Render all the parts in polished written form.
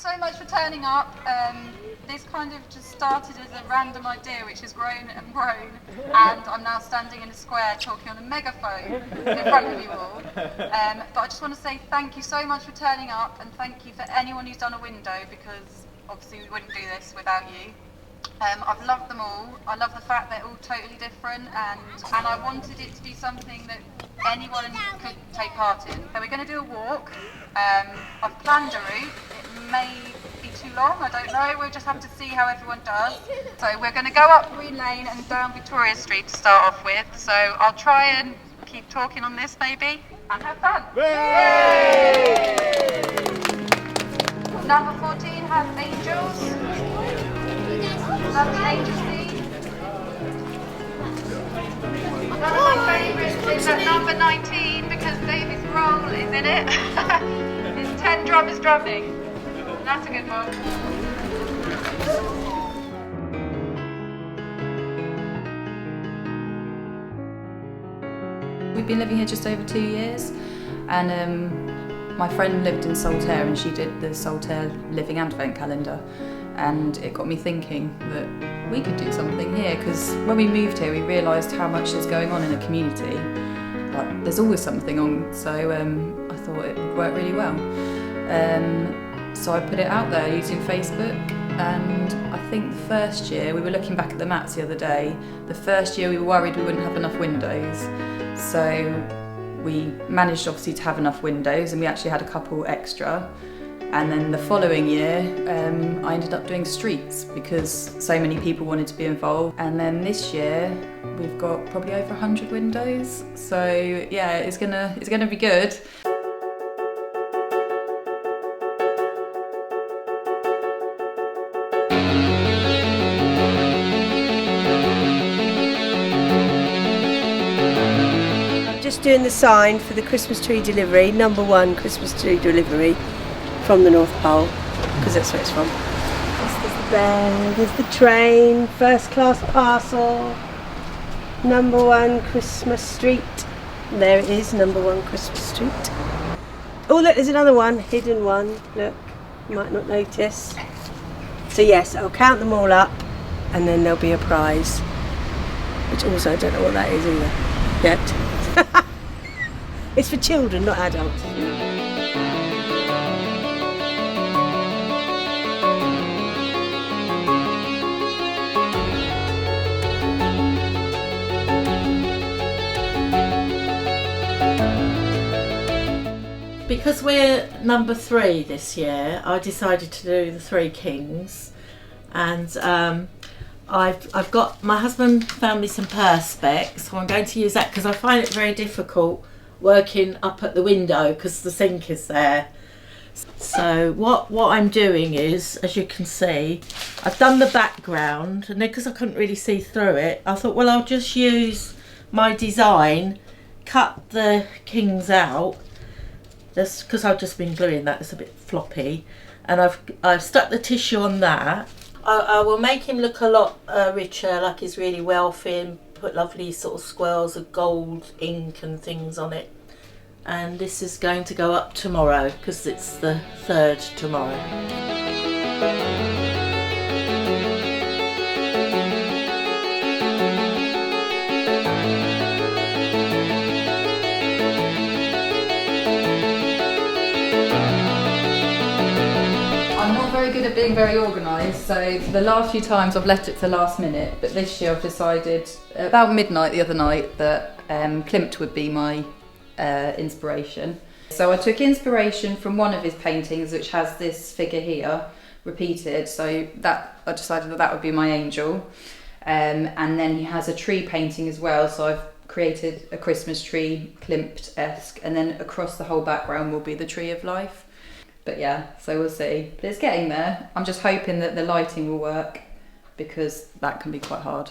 so much for turning up. This kind of just started as a random idea which has grown and grown, and I'm now standing in a square talking on a megaphone in front of you all. But I just want to say thank you so much for turning up, and thank you for anyone who's done a window, because obviously we wouldn't do this without you. I've loved them all. I love the fact they're all totally different, and I wanted it to be something that anyone could take part in. So we're going to do a walk. I've planned a route. It may be too long, I don't know. We'll just have to see how everyone does. So we're going to go up Green Lane and down Victoria Street to start off with. So I'll try and keep talking on this maybe, and have fun. Yay! Number 14 has Angels. Love the angel scene. One of my favourites is at number 19 because David's role is in it. It's 10 drummers drumming. That's a good one. We've been living here just over 2 years, and my friend lived in Saltaire and she did the Saltaire Living Advent calendar. And it got me thinking that we could do something here, because when we moved here we realised how much is going on in the community. Like, there's always something on, so I thought it would work really well. So I put it out there using Facebook, and I think the first year, we were looking back at the mats the other day, the first year we were worried we wouldn't have enough windows. So we managed obviously to have enough windows, and we actually had a couple extra. And then the following year, I ended up doing streets because so many people wanted to be involved. And then this year, we've got probably over 100 windows. So yeah, it's gonna be good. Just doing the sign for the Christmas tree delivery, number 1 Christmas tree delivery. From the North Pole, because that's where it's from. There's the bear, there's the train, first class parcel, number 1 Christmas street. There it is, number 1 Christmas street. Oh look, there's another one, hidden one, look, you might not notice. So yes, I'll count them all up and then there'll be a prize, which also I don't know what that is either, yet. It's for children, not adults. Because we're number 3 this year, I decided to do the 3 Kings, and I've got, my husband found me some perspex, so I'm going to use that because I find it very difficult working up at the window because the sink is there. So what I'm doing is, as you can see, I've done the background, and then because I couldn't really see through it, I thought, well, I'll just use my design, cut the Kings out. Just because I've just been gluing that, it's a bit floppy, and I've stuck the tissue on that. I will make him look a lot richer, like he's really wealthy, and put lovely sort of swirls of gold ink and things on it. And this is going to go up tomorrow because it's the 3rd tomorrow. Very good at being very organised, so the last few times I've left it to the last minute, but this year I've decided about midnight the other night that Klimt would be my inspiration. So I took inspiration from one of his paintings, which has this figure here repeated, so that I decided that would be my angel, and then he has a tree painting as well, so I've created a Christmas tree, Klimt-esque, and then across the whole background will be the tree of life. But yeah, so we'll see. But it's getting there. I'm just hoping that the lighting will work, because that can be quite hard.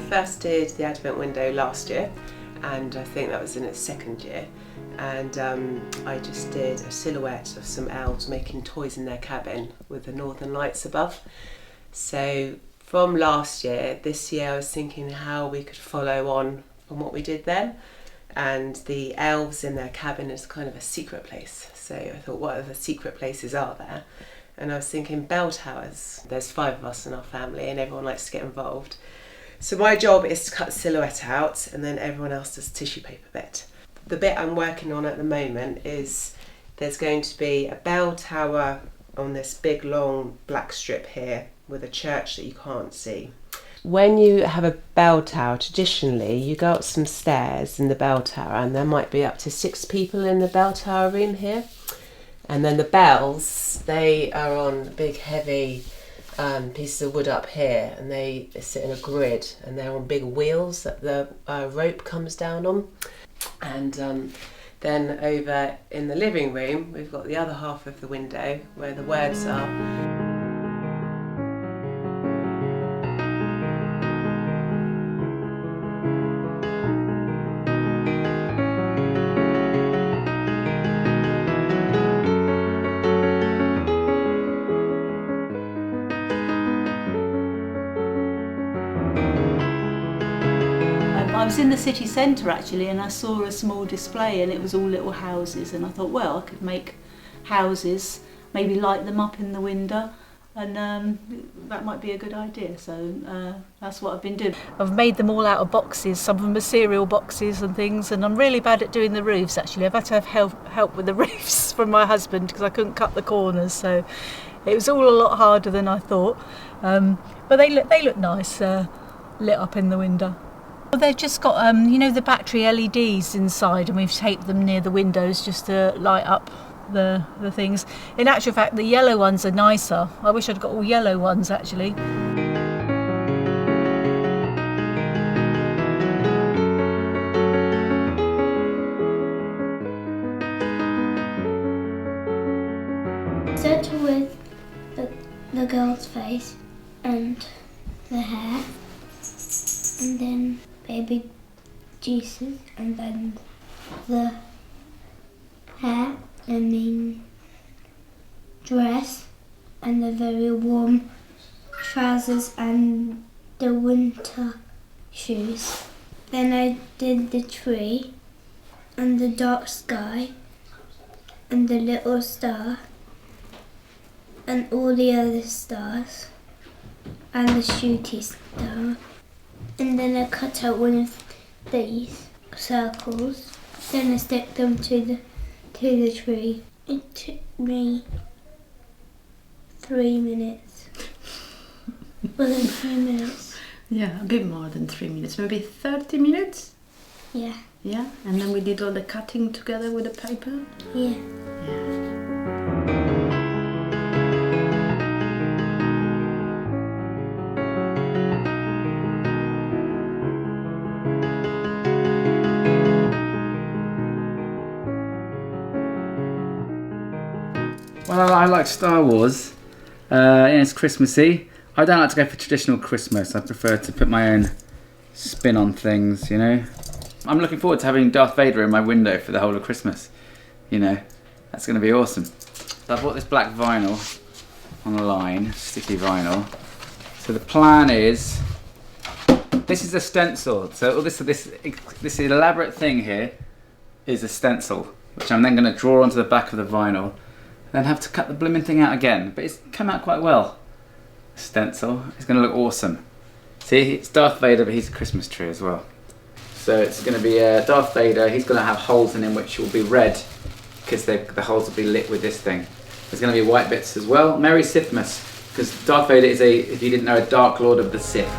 first did the Advent window last year, and I think that was in its second year. And I just did a silhouette of some elves making toys in their cabin with the northern lights above. So from last year, this year I was thinking how we could follow on from what we did then. And the elves in their cabin is kind of a secret place. So I thought, what other secret places are there? And I was thinking bell towers. There's 5 of us in our family and everyone likes to get involved. So my job is to cut the silhouette out and then everyone else does the tissue paper bit. The bit I'm working on at the moment is there's going to be a bell tower on this big long black strip here with a church that you can't see. When you have a bell tower, traditionally you go up some stairs in the bell tower and there might be up to 6 people in the bell tower room here. And then the bells, they are on big heavy pieces of wood up here, and they sit in a grid and they're on big wheels that the rope comes down on. And then over in the living room we've got the other half of the window where the words are. I was in the city centre actually, and I saw a small display and it was all little houses, and I thought, well, I could make houses, maybe light them up in the window, and that might be a good idea. So that's what I've been doing. I've made them all out of boxes. Some of them are cereal boxes and things, and I'm really bad at doing the roofs actually. I've had to have help with the roofs from my husband because I couldn't cut the corners, so it was all a lot harder than I thought. But they look nice, lit up in the window. Well, they've just got, the battery LEDs inside, and we've taped them near the windows just to light up the things. In actual fact, the yellow ones are nicer. I wish I'd got all yellow ones actually. Started with the girl's face and the hair, and then baby Jesus, and then the hair, and then dress, and the very warm trousers and the winter shoes. Then I did the tree and the dark sky and the little star and all the other stars and the shooty star. And then I cut out one of these circles. Then I stick them to the tree. It took me 3 minutes. More than 3 minutes. Yeah, a bit more than 3 minutes, maybe 30 minutes? Yeah. Yeah, and then we did all the cutting together with the paper? Yeah. Yeah. Well, I like Star Wars, and it's Christmassy. I don't like to go for traditional Christmas. I prefer to put my own spin on things, you know. I'm looking forward to having Darth Vader in my window for the whole of Christmas. You know, that's going to be awesome. So I bought this black vinyl on a line, sticky vinyl. So the plan is, this is a stencil. So this elaborate thing here is a stencil, which I'm then going to draw onto the back of the vinyl. Then have to cut the blooming thing out again, but it's come out quite well. Stencil, it's going to look awesome. See, it's Darth Vader, but he's a Christmas tree as well. So it's going to be Darth Vader. He's going to have holes in him which will be red because the holes will be lit with this thing. There's going to be white bits as well. Merry Sithmas, because Darth Vader is if you didn't know, a Dark Lord of the Sith.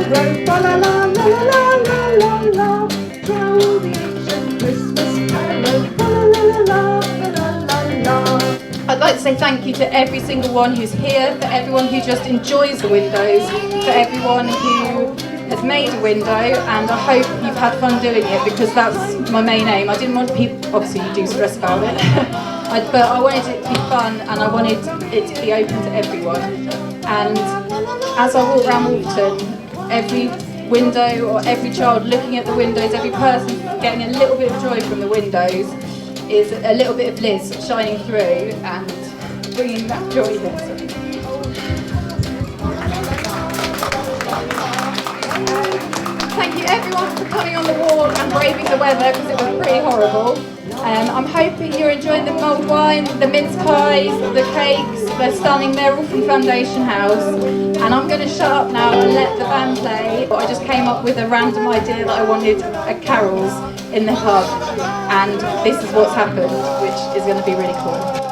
road. La la la la la la la la. Carol the ancient Christmas carol. La la la la la la la. I'd like to say thank you to every single one who's here, for everyone who just enjoys the windows, for everyone who has made a window, and I hope you've had fun doing it, because that's my main aim. I didn't want people, obviously you do stress about it, but I wanted it to be fun and I wanted it to be open to everyone. And as I walk around Wolverton, every window or every child looking at the windows, every person getting a little bit of joy from the windows is a little bit of Liz shining through and bringing that joy here. Thank you everyone for coming on the walk and braving the weather, because it was pretty horrible. I'm hoping you're enjoying the mulled wine, the mince pies, the cakes. They're stunning, they're all from Foundation House. And I'm going to shut up now and let the band play. I just came up with a random idea that I wanted carols in the pub, and this is what's happened, which is going to be really cool.